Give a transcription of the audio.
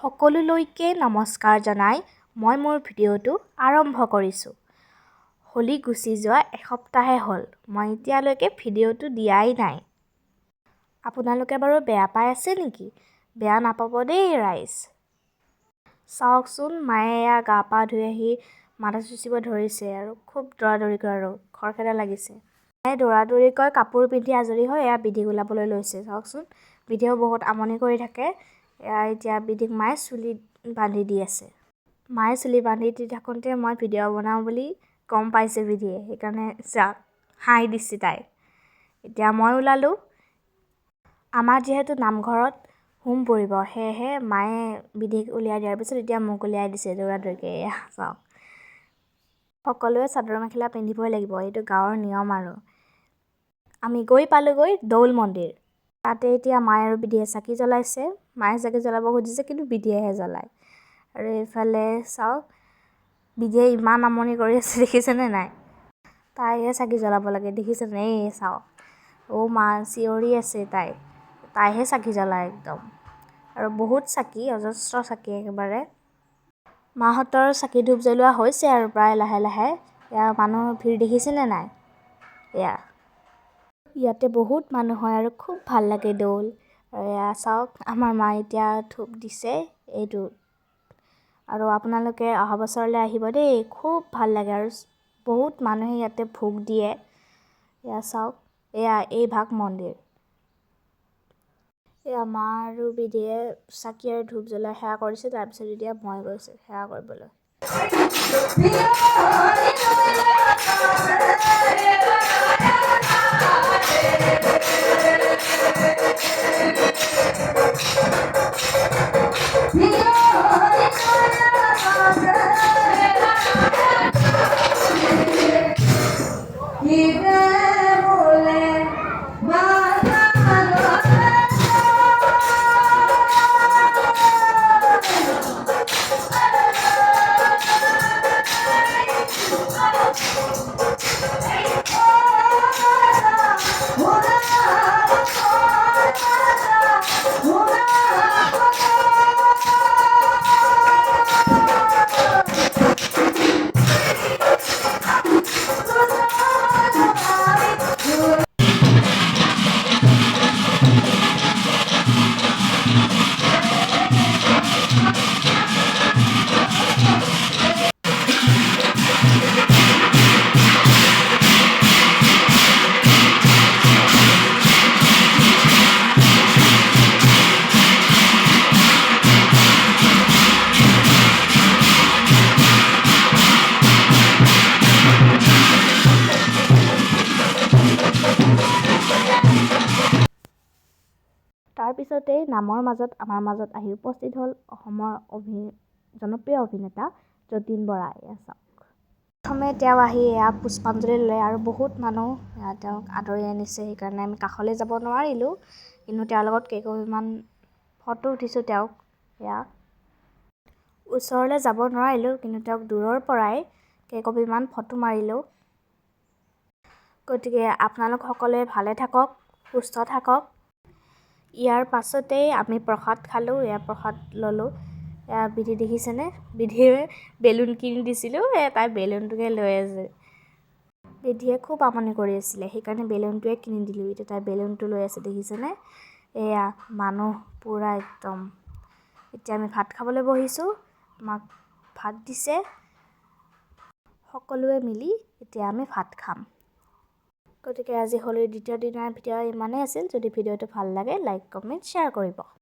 সকলোলৈকে নমস্কাৰ জনাই মই মোৰ ভিডিঅ'টো আৰম্ভ কৰিছোঁ। হোলী গুচি যোৱা এসপ্তাহে হ'ল, মই এতিয়ালৈকে ভিডিঅ'টো দিয়াই নাই। আপোনালোকে বাৰু বেয়া পাই আছে নেকি? বেয়া নাপাব দেই ৰাইজ। চাওকচোন, মায়ে এয়া গা পা ধুই আহি মাথা চুচিব ধৰিছে আৰু খুব দৌৰা-দৌৰিকৈ আৰু খৰখেদা লাগিছে। মায়ে দৌৰা-দৌৰিকৈ কাপোৰ পিন্ধি আজৰি হৈ এয়া বিধিক ওলাবলৈ লৈছে। চাওকচোন, বিধিয়েও বহুত আমনি কৰি থাকে। এতিয়া বিধিক মায়ে চুলি বান্ধি দি আছে। মায়ে চুলি বান্ধি দি থাকোঁতে মই ভিডিঅ' বনাওঁ বুলি গম পাইছে বিধিয়ে, সেইকাৰণে হাঁহি দিছে তাই। এতিয়া মই ওলালোঁ। আমাৰ যিহেতু নামঘৰত হোম পৰিব, সেয়েহে মায়ে বিধিক উলিয়াই দিয়াৰ পিছত এতিয়া মোক উলিয়াই দিছে দৌৰা-দৌৰিকৈ। এয়া চাওক, সকলোৱে চাদৰ মেখেলা পিন্ধিবই লাগিব, এইটো গাঁৱৰ নিয়ম আৰু। আমি গৈ পালোগৈ দৌল মন্দিৰ। তাতে এতিয়া মায়ে আৰু বিধিয়ে চাকি জ্বলাইছে। মায়ে চাকি জ্বলাব খুজিছে, কিন্তু বিধিয়েহে জ্বলায়। আৰু এইফালে চাওক, বিধিয়ে ইমান আমনি কৰি আছে, দেখিছেনে নাই? তাইহে চাকি জ্বলাব লাগে, দেখিছেনে? এই চাওক, অ' মা চিঞৰি আছে তাইহে চাকি জ্বলায় একদম। আৰু বহুত চাকি, অজস্ৰ চাকি একেবাৰে। মাহঁতৰ চাকি ধূপ জ্বলোৱা হৈছে আৰু প্ৰায় লাহে লাহে। এয়া মানুহৰ ভিৰ দেখিছেনে নাই? ইয়াতে বহুত মানুহ হয় আৰু খুব ভাল লাগে দৌল। আৰু এয়া চাওক, আমাৰ মা এতিয়া ধূপ দিছে এইটো। আৰু আপোনালোকে অহা বছৰলৈ আহিব দেই, খুব ভাল লাগে আৰু বহুত মানুহে ইয়াতে ভোগ দিয়ে। এয়া চাওক, এয়া এই ভাগ মন্দিৰ। এয়া মা আৰু বিধিয়ে চাকি আৰু ধূপ জ্বলাই সেৱা কৰিছে, তাৰপিছত এতিয়া মই গৈছোঁ সেৱা কৰিবলৈ। তাৰপিছতেই নামৰ মাজত আমাৰ মাজত আহি উপস্থিত হ'ল অসমৰ জনপ্ৰিয় অভিনেতা যতীন বৰা। এয়া চাওক, প্ৰথমে তেওঁ আহি এয়া পুষ্পাঞ্জলি ল'লে আৰু বহুত মানুহ তেওঁক আদৰি আনিছে। সেইকাৰণে আমি কাষলৈ যাব নোৱাৰিলোঁ, কিন্তু তেওঁৰ লগত কেইকপিমান ফটো উঠিছোঁ তেওঁক। এয়া ওচৰলৈ যাব নোৱাৰিলোঁ, কিন্তু তেওঁক দূৰৰ পৰাই কেইকপিমান ফটো মাৰিলোঁ। গতিকে আপোনালোক সকলোৱে ভালে থাকক, সুস্থ থাকক। ইয়াৰ পাছতেই আমি প্ৰসাদ খালোঁ। এয়া প্ৰসাদ ল'লোঁ। এয়া বিধি দেখিছেনে? বিধিয়ে বেলুন কিনি দিছিলোঁ, তাই বেলুনটোকে লৈ আছে। বিধিয়ে খুব আমনি কৰি আছিলে, সেইকাৰণে বেলুনটোৱে কিনি দিলোঁ। এতিয়া তাই বেলুনটো লৈ আছে, দেখিছেনে? এয়া মানুহ পূৰা একদম। এতিয়া আমি ভাত খাবলৈ বহিছোঁ। আমাক ভাত দিছে সকলোৱে মিলি, এতিয়া আমি ভাত খাম। গতিকে আজি হোলীৰ দ্বিতীয় দিনৰ ভিডিঅ' ইমানেই আছিল। যদি ভিডিঅ'টো ভাল লাগে, লাইক, কমেণ্ট, শ্বেয়াৰ কৰিব।